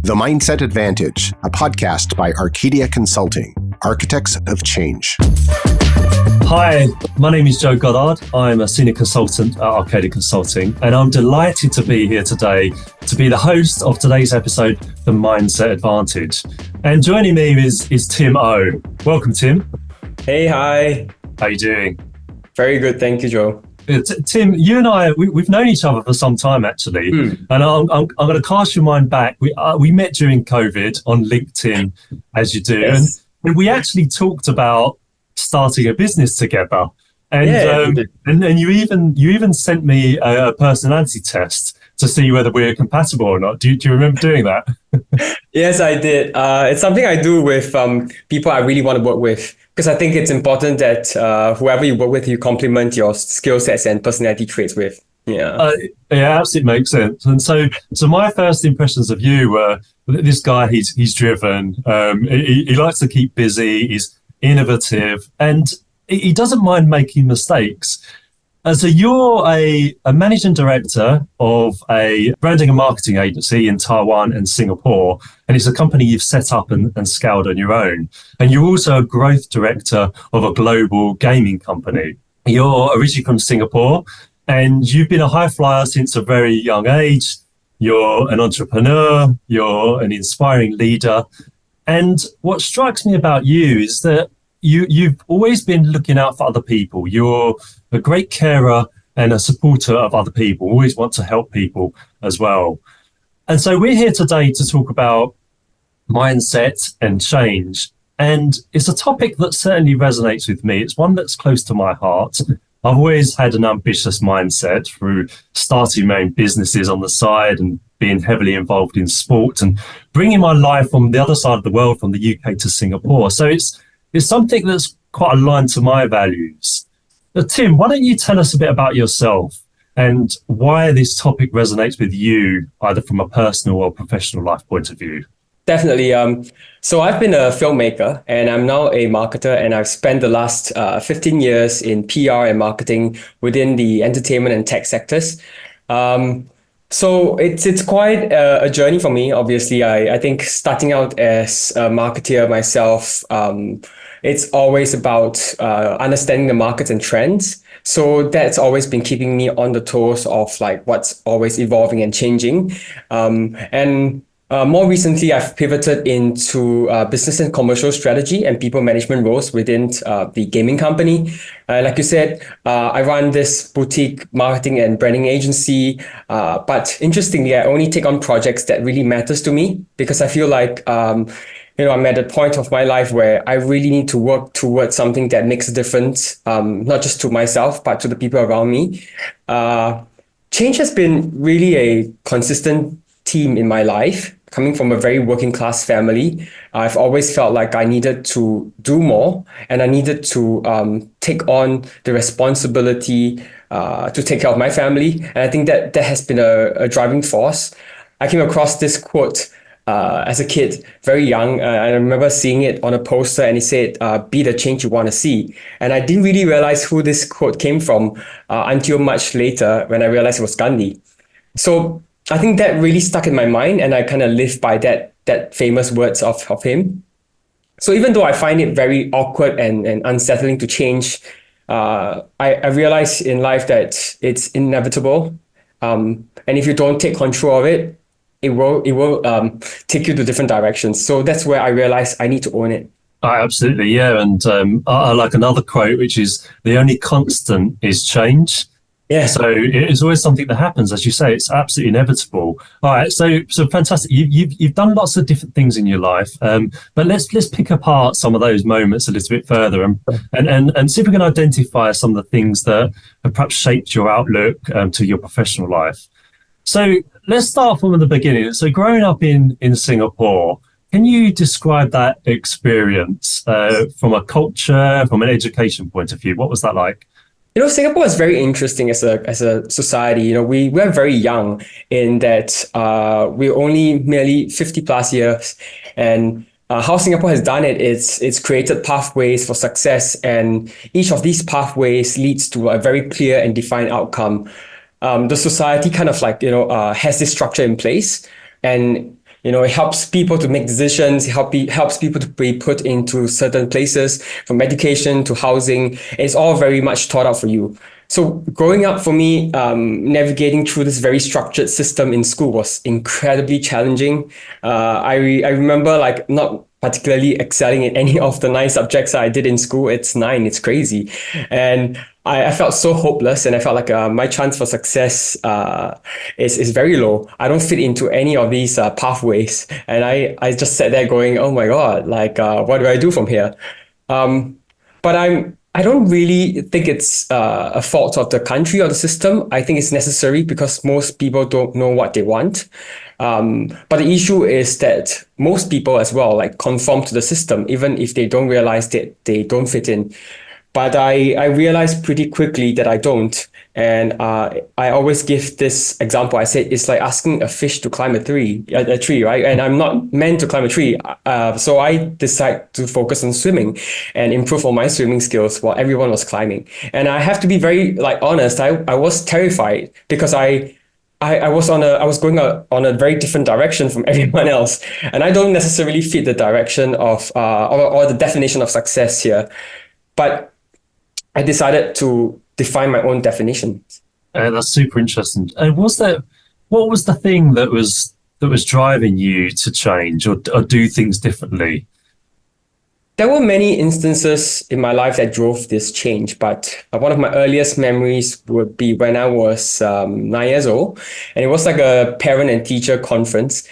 The Mindset Advantage, a podcast by Arcadia Consulting, architects of change. Hi, my name is Joe Goddard. I'm a senior consultant at Arcadia Consulting, and I'm delighted to be here today to be the host of today's episode, The Mindset Advantage. And joining me is Tim O. Welcome, Tim. Hey, hi. How are you doing? Very good, thank you, Joe. Tim, you and I, we've known each other for some time, actually. And I'm going to cast your mind back. We met during COVID on LinkedIn, as you do. Yes. And we actually talked about starting a business together. And and you even sent me a personality test to see whether we're compatible or not. Do you remember doing that? Yes, I did. It's something I do with people I really want to work with, because I think it's important that whoever you work with, you complement your skill sets and personality traits with. Yeah, absolutely makes sense. And so my first impressions of you were this guy. He's driven. He likes to keep busy. He's innovative, and he doesn't mind making mistakes. And so you're a managing director of a branding and marketing agency in Taiwan and Singapore, and it's a company you've set up and scaled on your own. And you're also a growth director of a global gaming company. You're originally from Singapore, and you've been a high flyer since a very young age. You're an entrepreneur, you're an inspiring leader. And what strikes me about you is that you've always been looking out for other people. You're a great carer and a supporter of other people, always want to help people as well. And so we're here today to talk about mindset and change. And it's a topic that certainly resonates with me. It's one that's close to my heart. I've always had an ambitious mindset through starting my own businesses on the side and being heavily involved in sport and bringing my life from the other side of the world, from the UK to Singapore. So it's something that's quite aligned to my values. Tim, why don't you tell us a bit about yourself and why this topic resonates with you, either from a personal or professional life point of view? definitely. So I've been a filmmaker and I'm now a marketer, and I've spent the last 15 years in PR and marketing within the entertainment and tech sectors. So it's quite a journey for me. Obviously, I think starting out as a marketeer myself, it's always about understanding the markets and trends. So that's always been keeping me on the toes of like what's always evolving and changing. More recently, I've pivoted into business and commercial strategy and people management roles within the gaming company. Like you said, I run this boutique marketing and branding agency. But interestingly, I only take on projects that really matters to me, because I feel like I'm at a point of my life where I really need to work towards something that makes a difference, not just to myself, but to the people around me. Change has been really a consistent theme in my life. Coming from a very working class family, I've always felt like I needed to do more, and I needed to take on the responsibility to take care of my family. And I think that has been a driving force. I came across this quote as a kid, very young. I remember seeing it on a poster, and it said, be the change you want to see. And I didn't really realize who this quote came from until much later, when I realized it was Gandhi. So I think that really stuck in my mind, and I kind of live by that famous words of him. So even though I find it very awkward and unsettling to change, I realize in life that it's inevitable. And if you don't take control of it, it will take you to different directions. So that's where I realized I need to own it. Absolutely, yeah. And I like another quote, which is, the only constant is change. Yeah. So it's always something that happens, as you say. It's absolutely inevitable. All right. So fantastic. You've done lots of different things in your life, but let's pick apart some of those moments a little bit further, and see if we can identify some of the things that have perhaps shaped your outlook to your professional life. So let's start from the beginning. So growing up in Singapore, can you describe that experience from a culture, from an education point of view? What was that like? Singapore is very interesting as a society. We're very young in that we're only merely 50 plus years, and how Singapore has done it is it's created pathways for success, and each of these pathways leads to a very clear and defined outcome. The society kind of has this structure in place, and It helps people to make decisions. Helps people to be put into certain places, from education to housing. It's all very much thought out for you. So growing up for me, navigating through this very structured system in school was incredibly challenging. I remember like not particularly excelling in any of the 9 subjects that I did in school. It's 9, it's crazy. And I felt so hopeless, and I felt like my chance for success is very low. I don't fit into any of these pathways. And I just sat there going, oh my God, like, what do I do from here? But I don't really think it's a fault of the country or the system. I think it's necessary because most people don't know what they want. But the issue is that most people as well like conform to the system, even if they don't realize that they don't fit in. But I realized pretty quickly that I don't. And I always give this example. I said it's like asking a fish to climb a tree, right? And I'm not meant to climb a tree. So I decided to focus on swimming and improve on my swimming skills while everyone was climbing. And I have to be very like honest. I was terrified because I was going on a very different direction from everyone else, and I don't necessarily fit the direction of or the definition of success here. But I decided to define my own definition. That's super interesting. And what was the thing that was driving you to change or do things differently? There were many instances in my life that drove this change, but one of my earliest memories would be when I was 9 years old, and it was like a parent and teacher conference.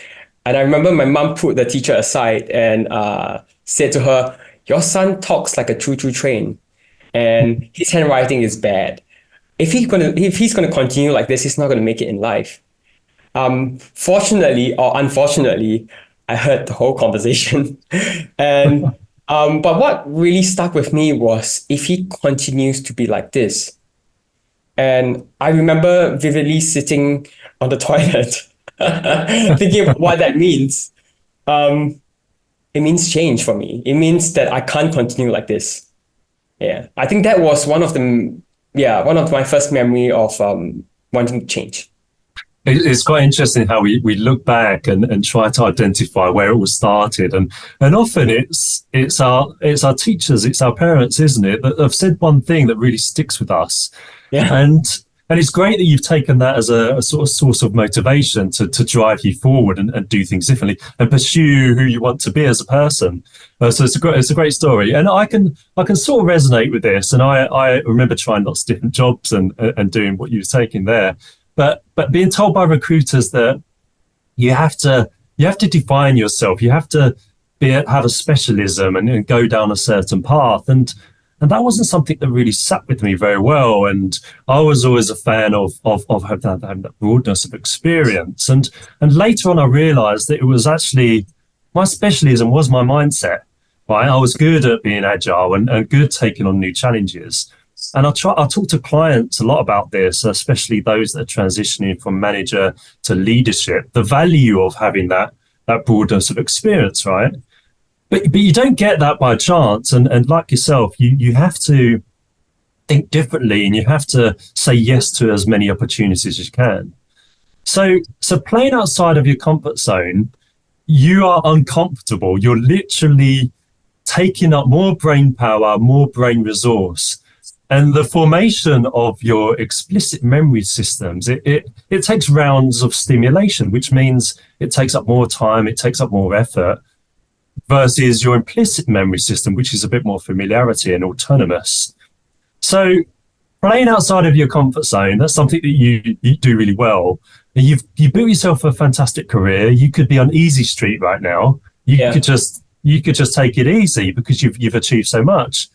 And I remember my mom put the teacher aside and said to her, "Your son talks like a choo-choo train, and his handwriting is bad. If he's gonna continue like this, he's not gonna make it in life." Fortunately or unfortunately, I heard the whole conversation, and but what really stuck with me was if he continues to be like this. And I remember vividly sitting on the toilet, thinking about what that means. It means change for me. It means that I can't continue like this. Yeah, I think that was one of my first memory of wanting to change. It's quite interesting how we look back and try to identify where it was started, and often it's our teachers, it's our parents, isn't it, that have said one thing that really sticks with us. Yeah. And it's great that you've taken that as a sort of source of motivation to drive you forward and do things differently and pursue who you want to be as a person. So it's a great story, and I can sort of resonate with this. And I remember trying lots of different jobs and doing what you were taking there. But being told by recruiters that you have to define yourself, you have to have a specialism and go down a certain path, and that wasn't something that really sat with me very well. And I was always a fan of having that broadness of experience. And later on, I realised that it was actually my specialism was my mindset. Right, I was good at being agile and good at taking on new challenges. And I talk to clients a lot about this, especially those that are transitioning from manager to leadership, the value of having that broadness of experience, right? But you don't get that by chance. And like yourself, you have to think differently, and you have to say yes to as many opportunities as you can. So playing outside of your comfort zone, you are uncomfortable. You're literally taking up more brain power, more brain resource. And the formation of your explicit memory systems, it takes rounds of stimulation, which means it takes up more time, it takes up more effort, versus your implicit memory system, which is a bit more familiarity and autonomous. So playing outside of your comfort zone, that's something that you do really well. You built yourself a fantastic career. You could be on easy street right now. You could just take it easy because you've achieved so much.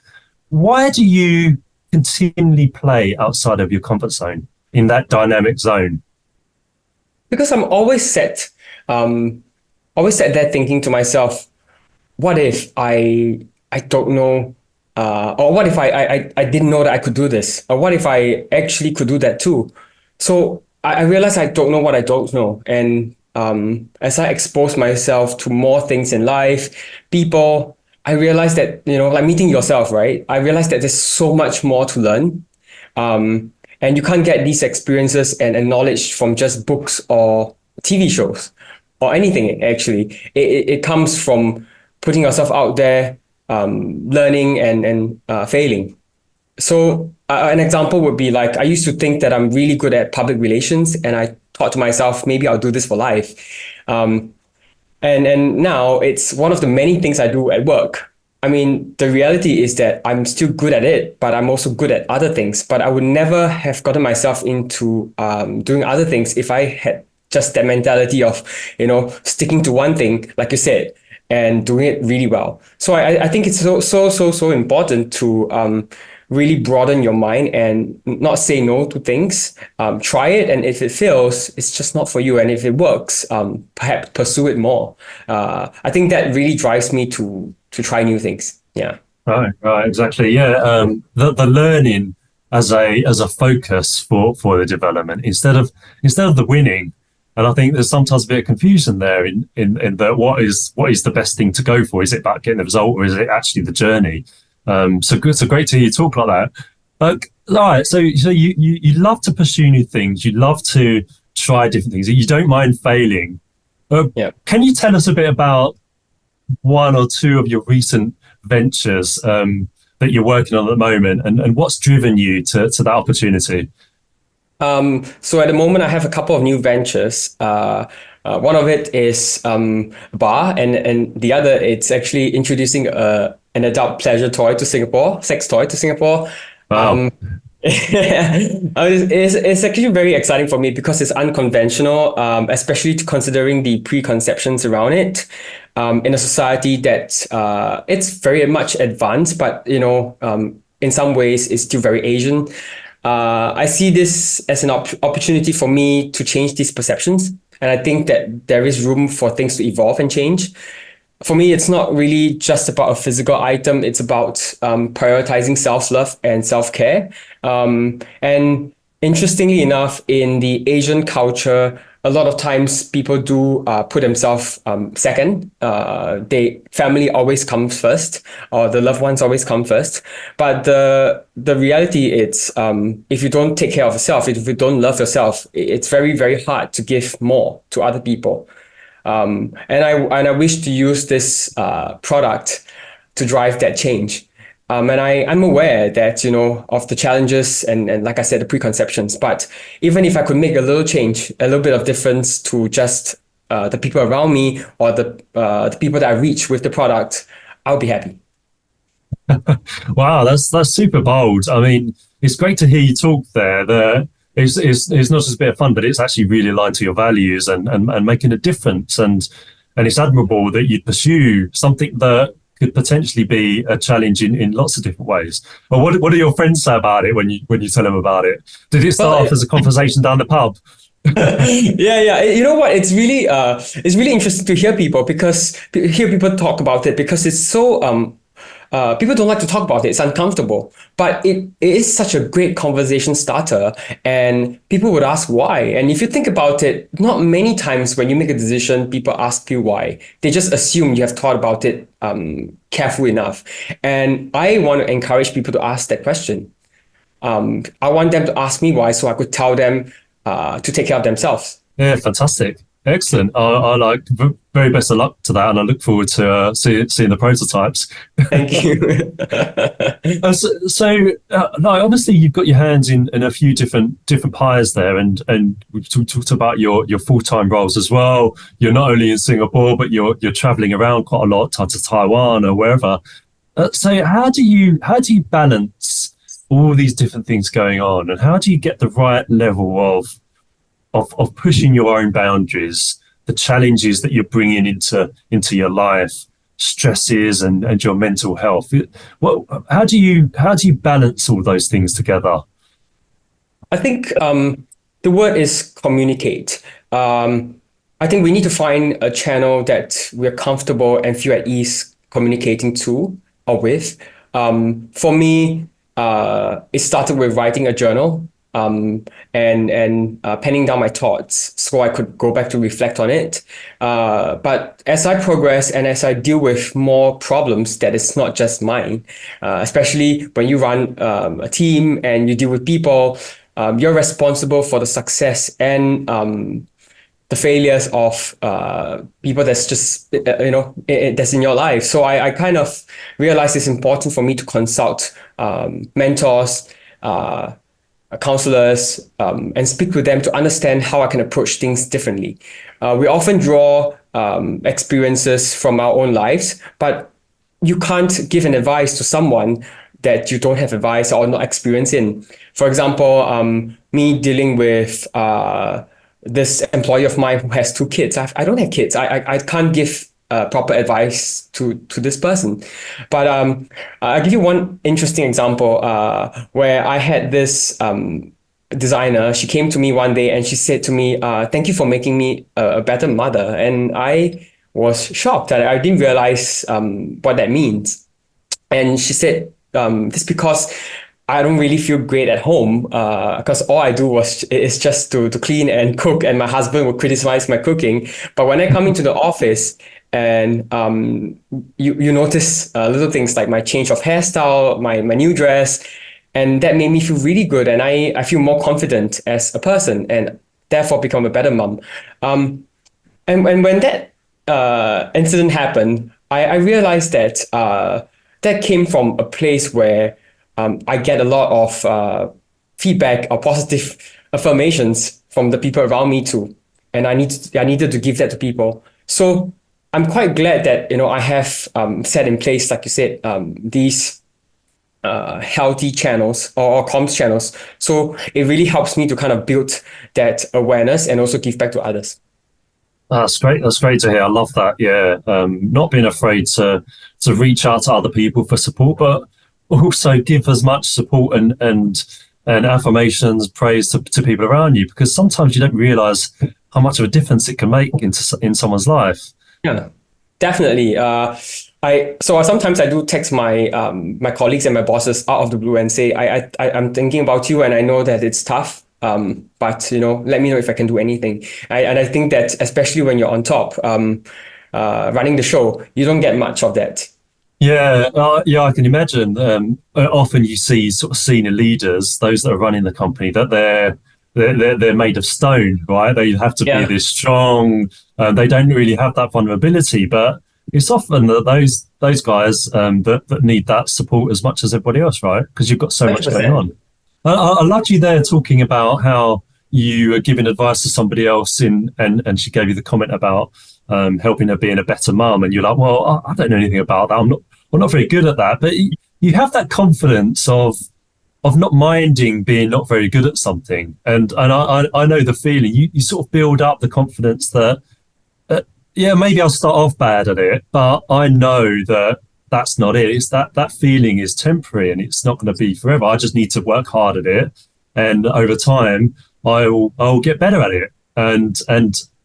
Why do you continually play outside of your comfort zone in that dynamic zone? Because I'm always sat there thinking to myself, what if I don't know, or what if I didn't know that I could do this, or what if I actually could do that too? So I realized I don't know what I don't know, and as I expose myself to more things in life, people, I realized that, like meeting yourself, right? I realized that there's so much more to learn. And you can't get these experiences and knowledge from just books or TV shows. or anything actually. It comes from putting yourself out there, learning and failing. So an example would be like I used to think that I'm really good at public relations, and I thought to myself, maybe I'll do this for life. Um, and now it's one of the many things I do at work. I mean, the reality is that I'm still good at it, but I'm also good at other things. But I would never have gotten myself into doing other things if I had just that mentality of, sticking to one thing, like you said, and doing it really well. So I think it's so important to really broaden your mind and not say no to things. Try it, and if it fails, it's just not for you. And if it works, perhaps pursue it more. I think that really drives me to try new things. Yeah. Right, exactly. Yeah, the learning as a focus for the development instead of the winning. And I think there's sometimes a bit of confusion there in that what is the best thing to go for? Is it about getting the result, or is it actually the journey? So good, so great to hear you talk like that. Right, so you love to pursue new things. You love to try different things. You don't mind failing. Yeah. Can you tell us a bit about one or two of your recent ventures that you're working on at the moment, and what's driven you to that opportunity? So at the moment, I have a couple of new ventures. One of it is bar, and the other it's actually introducing an adult pleasure toy to Singapore, sex toy to Singapore. Wow. It's actually very exciting for me because it's unconventional, especially considering the preconceptions around it. In a society that it's very much advanced, but in some ways it's still very Asian. I see this as an opportunity for me to change these perceptions, and I think that there is room for things to evolve and change. For me, it's not really just about a physical item. It's about prioritizing self-love and self-care. And interestingly enough, in the Asian culture, a lot of times people do put themselves second. Family always comes first, or the loved ones always come first. But the reality is, if you don't take care of yourself, if you don't love yourself, it's very, very hard to give more to other people. And I wish to use this product to drive that change. And I'm aware that, of the challenges and like I said, the preconceptions. But even if I could make a little change, a little bit of difference to just the people around me, or the people that I reach with the product, I'll be happy. Wow, that's super bold. I mean, it's great to hear you talk there. It's not just a bit of fun, but it's actually really aligned to your values and making a difference. And it's admirable that you pursue something that could potentially be a challenge in lots of different ways. But what do your friends say about it when you tell them about it? Did it start off as a conversation down the pub? Yeah. You know what? It's really interesting to hear people talk about it, because it's so people don't like to talk about it. It's uncomfortable, but it is such a great conversation starter, and people would ask why. And if you think about it, not many times when you make a decision, people ask you why. They just assume you have thought about it carefully enough. And I want to encourage people to ask that question. I want them to ask me why, so I could tell them to take care of themselves. Yeah, fantastic. Excellent. I like very best of luck to that, and I look forward to seeing the prototypes. Thank you. Like, obviously you've got your hands in a few different pies there, and we've talked about your full-time roles as well. You're not only in Singapore, but you're traveling around quite a lot to Taiwan or wherever. So how do you balance all these different things going on, and how do you get the right level of pushing your own boundaries, the challenges that you're bringing into your life, stresses and your mental health? How do you balance all those things together? I think the word is communicate. I think we need to find a channel that we're comfortable and feel at ease communicating to or with. For me, it started with writing a journal. And penning down my thoughts so I could go back to reflect on it. But as I progress and as I deal with more problems that is not just mine, especially when you run a team and you deal with people, you're responsible for the success and the failures of people that's just that's in your life. So I kind of realized it's important for me to consult mentors, counselors, and speak with them to understand how I can approach things differently. We often draw experiences from our own lives, but you can't give an advice to someone that you don't have advice or not experience in. For example, me dealing with this employee of mine who has 2 kids. I don't have kids. I can't give proper advice to this person. But I'll give you one interesting example where I had this designer. She came to me one day and she said to me, "Thank you for making me a better mother." And I was shocked. I didn't realize what that means. And she said, "This because I don't really feel great at home because all I do is just to clean and cook, and my husband would criticize my cooking. But when I come into the office and you notice little things like my change of hairstyle, my new dress, and that made me feel really good, and I feel more confident as a person, and therefore become a better mom." And when that incident happened, I realized that that came from a place where I get a lot of feedback or positive affirmations from the people around me too, and I needed to give that to people. So I'm quite glad that I have set in place, like you said, these healthy channels or comms channels. So it really helps me to kind of build that awareness and also give back to others. That's great. That's great to hear. I love that. Yeah. Not being afraid to reach out to other people for support, but also give as much support and affirmations, praise to people around you, because sometimes you don't realize how much of a difference it can make in someone's life. Yeah, definitely. Sometimes I do text my my colleagues and my bosses out of the blue and say, I'm thinking about you and I know that it's tough. But let me know if I can do anything. And I think that especially when you're on top, running the show, you don't get much of that. Yeah, I can imagine. Often you see sort of senior leaders, those that are running the company, that they're made of stone, right? They have to be this strong. They don't really have that vulnerability, but it's often that those guys that need that support as much as everybody else, right? Because you've got so 100%. Much going on. I loved you there talking about how you were giving advice to somebody else and she gave you the comment about helping her being a better mum, and you're like, well, I don't know anything about that. I'm not very good at that. But you have that confidence of not minding being not very good at something, and I know the feeling. You sort of build up the confidence that maybe I'll start off bad at it, but I know that that's not it. It's that feeling is temporary and it's not going to be forever. I just need to work hard at it, and over time I'll get better at it. And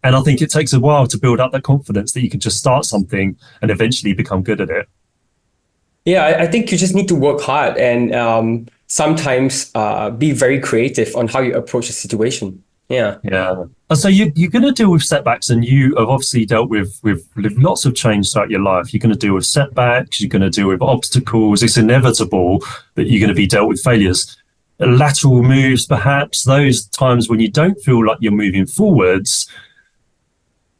I think it takes a while to build up that confidence that you can just start something and eventually become good at it. Yeah, I think you just need to work hard and sometimes be very creative on how you approach a situation. Yeah. And so you're going to deal with setbacks, and you have obviously dealt with lots of change throughout your life. You're going to deal with setbacks. You're going to deal with obstacles. It's inevitable that you're going to be dealt with failures, lateral moves, perhaps those times when you don't feel like you're moving forwards.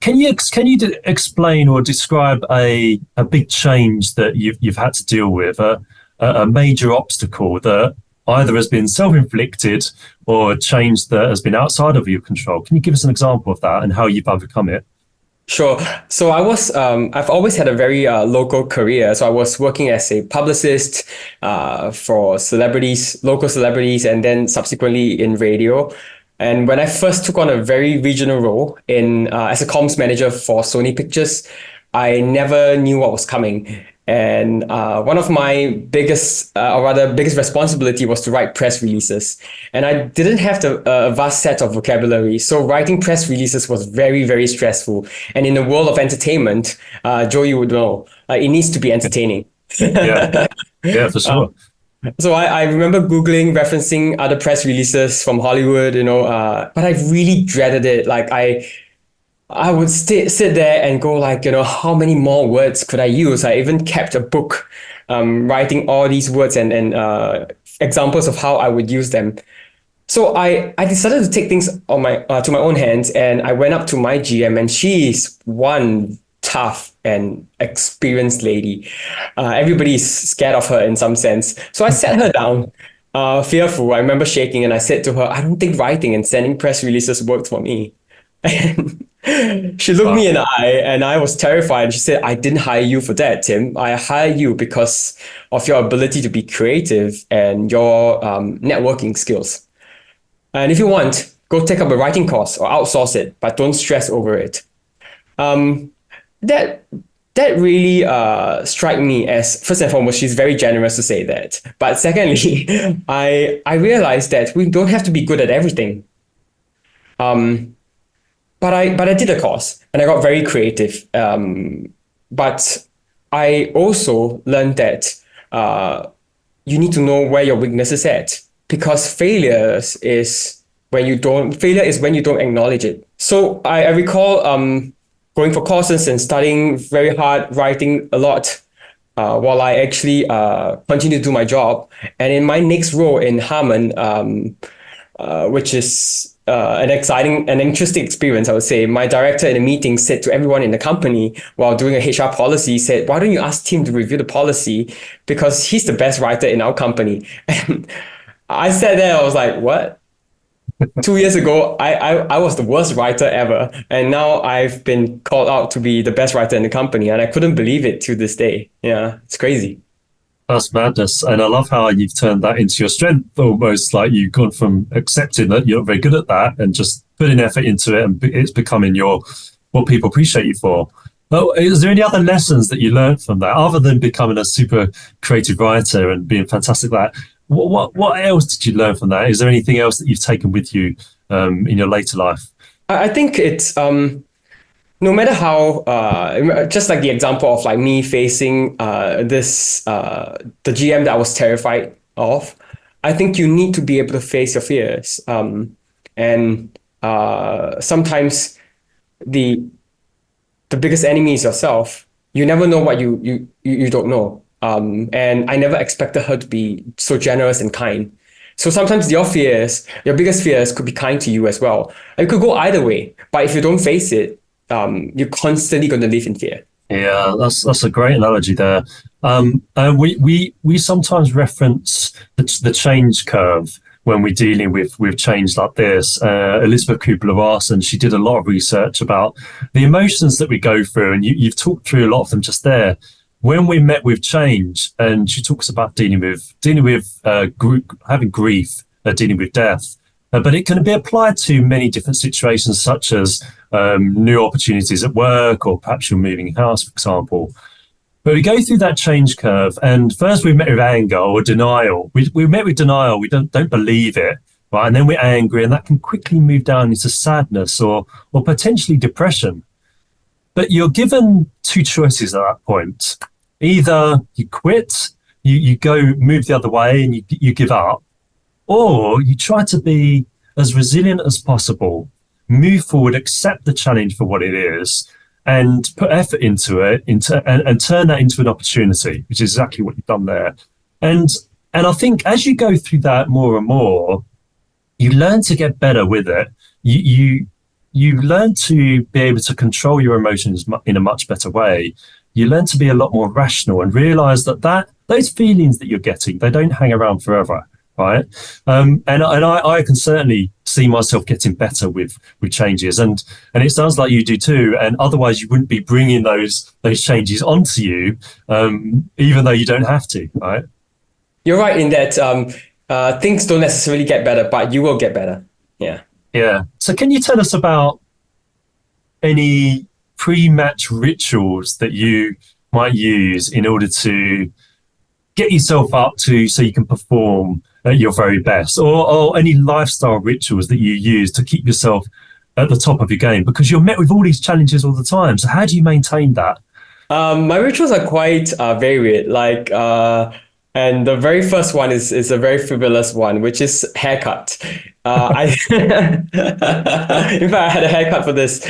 Can you explain or describe a big change that you've had to deal with, a major obstacle that either has been self-inflicted or a change that has been outside of your control? Can you give us an example of that and how you've overcome it? Sure. So I've always had a very local career. So I was working as a publicist for local celebrities, and then subsequently in radio. And when I first took on a very regional role as a comms manager for Sony Pictures, I never knew what was coming. And one of my biggest responsibility was to write press releases. And I didn't have a vast set of vocabulary. So writing press releases was very, very stressful. And in the world of entertainment, Joe, you would know, it needs to be entertaining. Yeah, for sure. So I remember Googling, referencing other press releases from Hollywood, but I really dreaded it. Like I would sit there and go like, how many more words could I use? I even kept a book writing all these words and examples of how I would use them. So I decided to take things on my to my own hands, and I went up to my GM, and she's one tough and experienced lady. Everybody's scared of her in some sense. So I sat her down, fearful. I remember shaking, and I said to her, "I don't think writing and sending press releases worked for me." And she looked me in the eye, and I was terrified. She said, "I didn't hire you for that, Tim. I hired you because of your ability to be creative and your networking skills. And if you want, go take up a writing course or outsource it, but don't stress over it." Um, that that really struck me as, first and foremost, she's very generous to say that. But secondly, I realized that we don't have to be good at everything. But I did a course and I got very creative. But I also learned that you need to know where your weakness is at, because failure is when you don't acknowledge it. So I recall going for courses and studying very hard, writing a lot, while I actually continue to do my job. And in my next role in Harman, which is an exciting and interesting experience, I would say, my director in a meeting said to everyone in the company while doing a HR policy, said, "Why don't you ask Tim to review the policy, because he's the best writer in our company." And I sat there, I was like, what? 2 years ago, I was the worst writer ever. And now I've been called out to be the best writer in the company. And I couldn't believe it to this day. Yeah, it's crazy. That's madness. And I love how you've turned that into your strength, almost like you've gone from accepting that you're not very good at that and just putting effort into it, and it's becoming what people appreciate you for. But is there any other lessons that you learned from that, other than becoming a super creative writer and being fantastic at that? What else did you learn from that? Is there anything else that you've taken with you in your later life? I think it's no matter how, just like the example of like me facing the GM that I was terrified of, I think you need to be able to face your fears. And sometimes the biggest enemy is yourself. You never know what you don't know. And I never expected her to be so generous and kind. So sometimes your biggest fears could be kind to you as well. It could go either way, but if you don't face it, you're constantly going to live in fear. Yeah, that's a great analogy there. And we sometimes reference the change curve when we're dealing with change like this. Elizabeth Kubler-Ross, she did a lot of research about the emotions that we go through, and you've talked through a lot of them just there. When we met with change, and she talks about dealing with having grief, dealing with death, but it can be applied to many different situations, such as new opportunities at work, or perhaps you're moving house, for example. But we go through that change curve, and first we met with anger or denial. We met with denial. We don't believe it, right? And then we're angry, and that can quickly move down into sadness or potentially depression. But you're given two choices at that point. Either you quit, you go move the other way and you give up, or you try to be as resilient as possible, move forward, accept the challenge for what it is, and put effort into it, and turn that into an opportunity, which is exactly what you've done there. And I think as you go through that more and more, you learn to get better with it. You learn to be able to control your emotions in a much better way. You learn to be a lot more rational and realize that those feelings that you're getting, they don't hang around forever, right? And I can certainly see myself getting better with changes, and it sounds like you do too. And otherwise, you wouldn't be bringing those changes onto you, even though you don't have to, right? You're right in that things don't necessarily get better, but you will get better. Yeah. Yeah. So can you tell us about any pre-match rituals that you might use in order to get yourself up so you can perform at your very best, or any lifestyle rituals that you use to keep yourself at the top of your game? Because you're met with all these challenges all the time. So how do you maintain that? My rituals are quite varied. And the very first one is a very frivolous one, which is haircut. In fact, I had a haircut for this.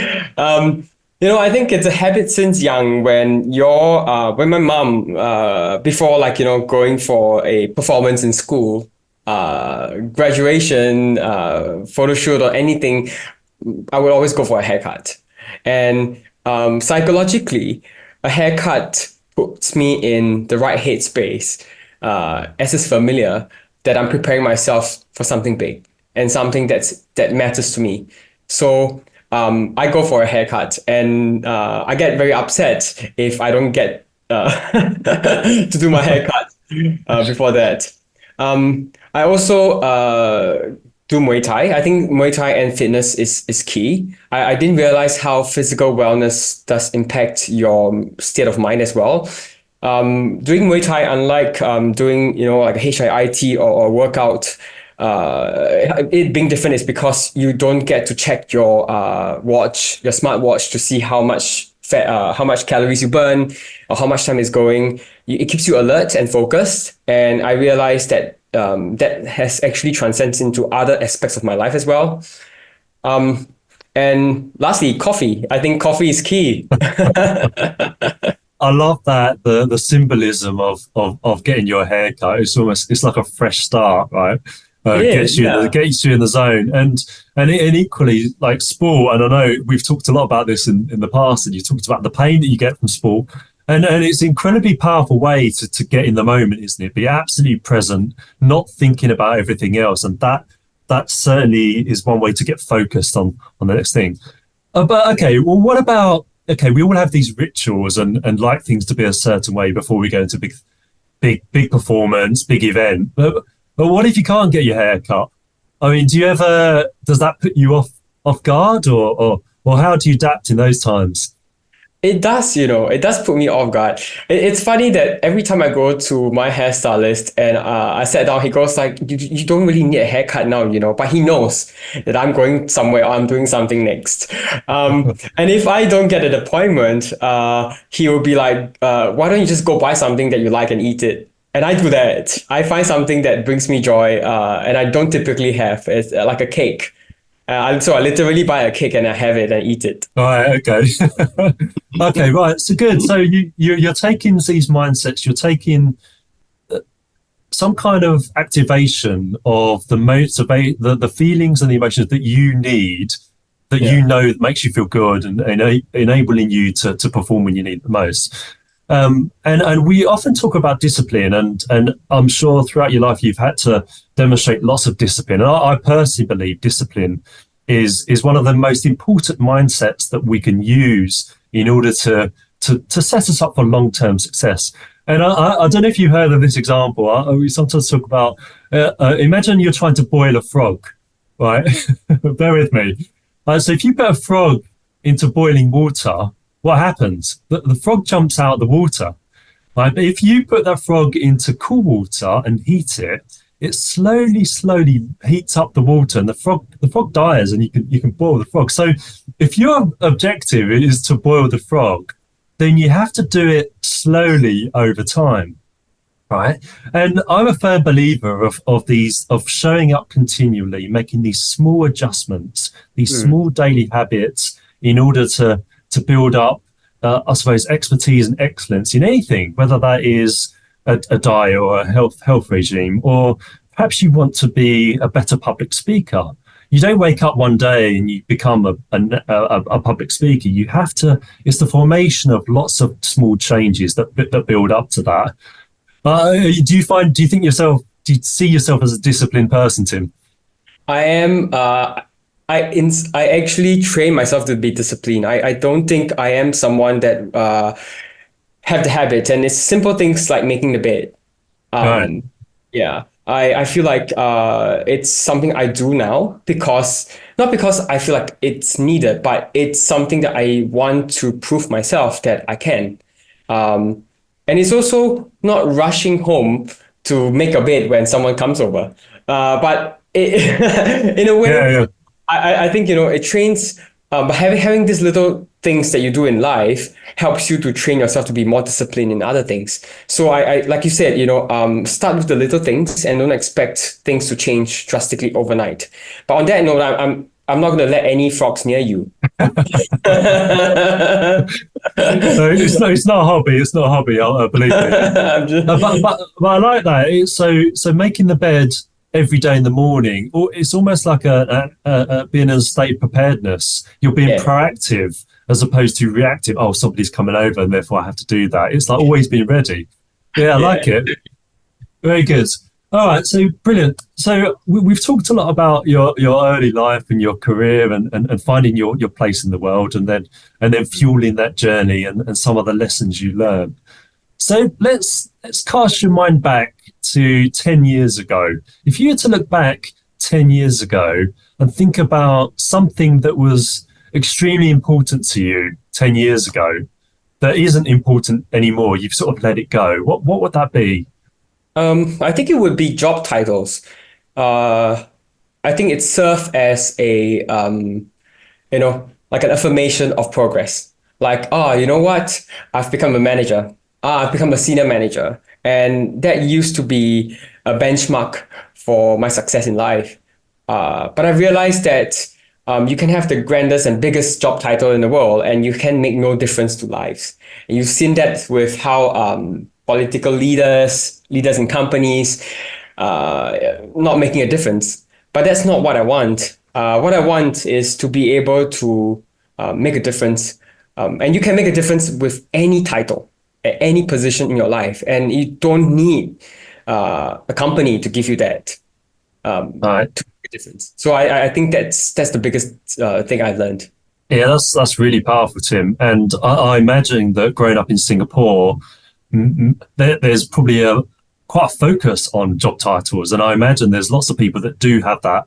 I think it's a habit since young. When my mom, before going for a performance in school, graduation, photo shoot or anything, I would always go for a haircut. And psychologically, a haircut puts me in the right headspace, as is familiar, that I'm preparing myself for something big and something that matters to me. So I go for a haircut, and I get very upset if I don't get to do my haircut before that. I also do Muay Thai. I think Muay Thai and fitness is key. I didn't realize how physical wellness does impact your state of mind as well. Doing Muay Thai, unlike doing like a HIIT or workout, it being different is because you don't get to check your watch, your smartwatch, to see how much fat, how much calories you burn, or how much time is going. It keeps you alert and focused. And I realized that that has actually transcended into other aspects of my life as well. And lastly, coffee. I think coffee is key. I love that the symbolism of getting your hair cut. It's like a fresh start, right? Gets you gets you in the zone, and equally like sport. And I know we've talked a lot about this in the past, and you talked about the pain that you get from sport, and it's an incredibly powerful way to get in the moment, isn't it? Be absolutely present, not thinking about everything else, and that certainly is one way to get focused on the next thing. But okay, well, what about we all have these rituals and like things to be a certain way before we go into big performance, big event. But what if you can't get your hair cut? I mean, does that put you off guard, or how do you adapt in those times? It does, it does put me off guard. It's funny that every time I go to my hairstylist and I sat down, he goes like, you don't really need a haircut now, but he knows that I'm going somewhere or I'm doing something next. And if I don't get an appointment, he will be like, why don't you just go buy something that you like and eat it? And I do that. I find something that brings me joy, and I don't typically have. It's like a cake. So I literally buy a cake and I have it and eat it. All right. Okay. Okay. Right. So good. So you're taking these mindsets. You're taking some kind of activation of the feelings and the emotions that you need, that that makes you feel good and enabling you to perform when you need it the most. And we often talk about discipline, and I'm sure throughout your life you've had to demonstrate lots of discipline. And I personally believe discipline is one of the most important mindsets that we can use in order to set us up for long-term success. And I don't know if you've heard of this example. We sometimes talk about, imagine you're trying to boil a frog, right? Bear with me. So if you put a frog into boiling water, what happens? The frog jumps out of the water, right? But if you put that frog into cool water and heat it, it slowly heats up the water, and the frog dies, and you can boil the frog. So if your objective is to boil the frog, then you have to do it slowly over time, right? And I'm a firm believer of showing up continually, making these small adjustments, these small daily habits in order to build up, I suppose, expertise and excellence in anything, whether that is a diet or a health regime, or perhaps you want to be a better public speaker. You don't wake up one day and you become a public speaker. You have to. It's the formation of lots of small changes that build up to that. Do you see yourself as a disciplined person, Tim? I am. I actually train myself to be disciplined. I don't think I am someone that have the habit, and it's simple things like making the bed. Right. Yeah, I feel like it's something I do now not because I feel like it's needed, but it's something that I want to prove myself that I can. And it's also not rushing home to make a bed when someone comes over. But in a way, Yeah. I think, it trains, but having these little things that you do in life helps you to train yourself to be more disciplined in other things. So I like you said, start with the little things and don't expect things to change drastically overnight. But on that note, I'm not going to let any frogs near you. No, it's not a hobby. It's not a hobby. I believe me. But I like that. So making the bed every day in the morning, or it's almost like being in a state of preparedness. You're being proactive as opposed to reactive. Oh, somebody's coming over and therefore I have to do that. It's like always being ready. Yeah, I like it. Very good. All right, so brilliant. So we've talked a lot about your early life and your career and finding your place in the world, and then fueling that journey and some of the lessons you learned. So let's cast your mind back to 10 years ago. If you were to look back 10 years ago and think about something that was extremely important to you 10 years ago that isn't important anymore, you've sort of let it go, what would that be? I think it would be job titles. I think it served as a, like an affirmation of progress. Like, you know what? I've become a manager. I've become a senior manager. And that used to be a benchmark for my success in life. But I realized that you can have the grandest and biggest job title in the world, and you can make no difference to lives. And you've seen that with how political leaders in companies, not making a difference. But that's not what I want. What I want is to be able to make a difference. And you can make a difference with any title, at any position in your life. And you don't need a company to give you that to make a difference. So I think that's the biggest thing I've learned. Yeah, that's really powerful, Tim. And I imagine that growing up in Singapore, there's probably quite a focus on job titles, and I imagine there's lots of people that do have that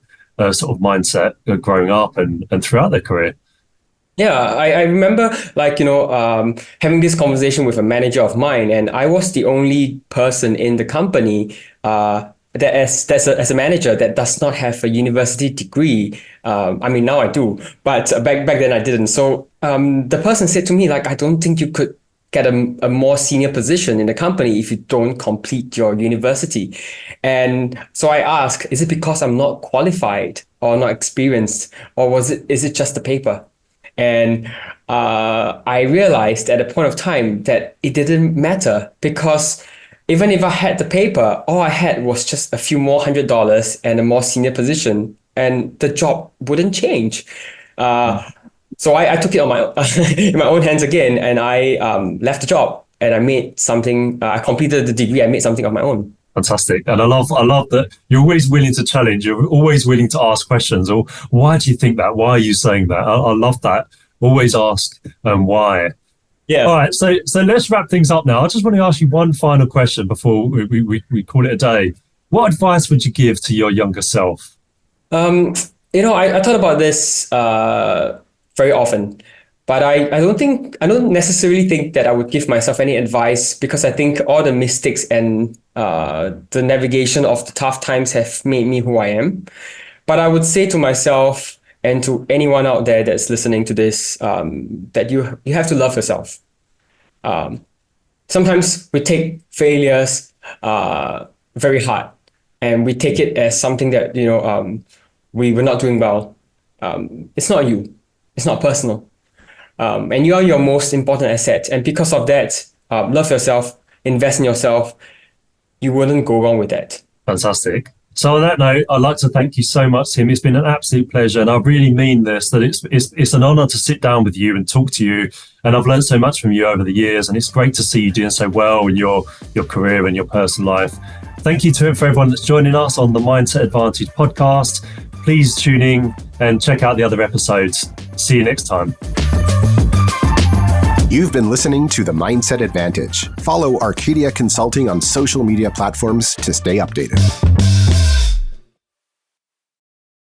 sort of mindset growing up and throughout their career. Yeah, I remember having this conversation with a manager of mine, and I was the only person in the company that as a manager that does not have a university degree. I mean, now I do, but back then I didn't. So the person said to me, like, I don't think you could get a more senior position in the company if you don't complete your university. And so I asked, is it because I'm not qualified or not experienced, or is it just the paper? And I realized at a point of time that it didn't matter, because even if I had the paper, all I had was just a few more $100 and a more senior position, and the job wouldn't change. So I took it on in my own hands again, and I left the job, and I made something. I completed the degree. I made something of my own. Fantastic. And I love that you're always willing to challenge. You're always willing to ask questions. Or why do you think that? Why are you saying that? I love that. Always ask why. Yeah. All right. So let's wrap things up now. I just want to ask you one final question before we call it a day. What advice would you give to your younger self? I thought about this very often, but I don't necessarily think that I would give myself any advice, because I think all the mistakes and the navigation of the tough times have made me who I am. But I would say to myself and to anyone out there that's listening to this, that you have to love yourself. Sometimes we take failures very hard, and we take it as something that we were not doing well. It's not you. It's not personal. And you are your most important asset. And because of that, love yourself, invest in yourself. You wouldn't go wrong with that. Fantastic. So on that note, I'd like to thank you so much, Tim. It's been an absolute pleasure. And I really mean this, that it's an honor to sit down with you and talk to you. And I've learned so much from you over the years. And it's great to see you doing so well in your career and your personal life. Thank you for everyone that's joining us on the Mindset Advantage podcast. Please tune in and check out the other episodes. See you next time. You've been listening to The Mindset Advantage. Follow Arcadia Consulting on social media platforms to stay updated.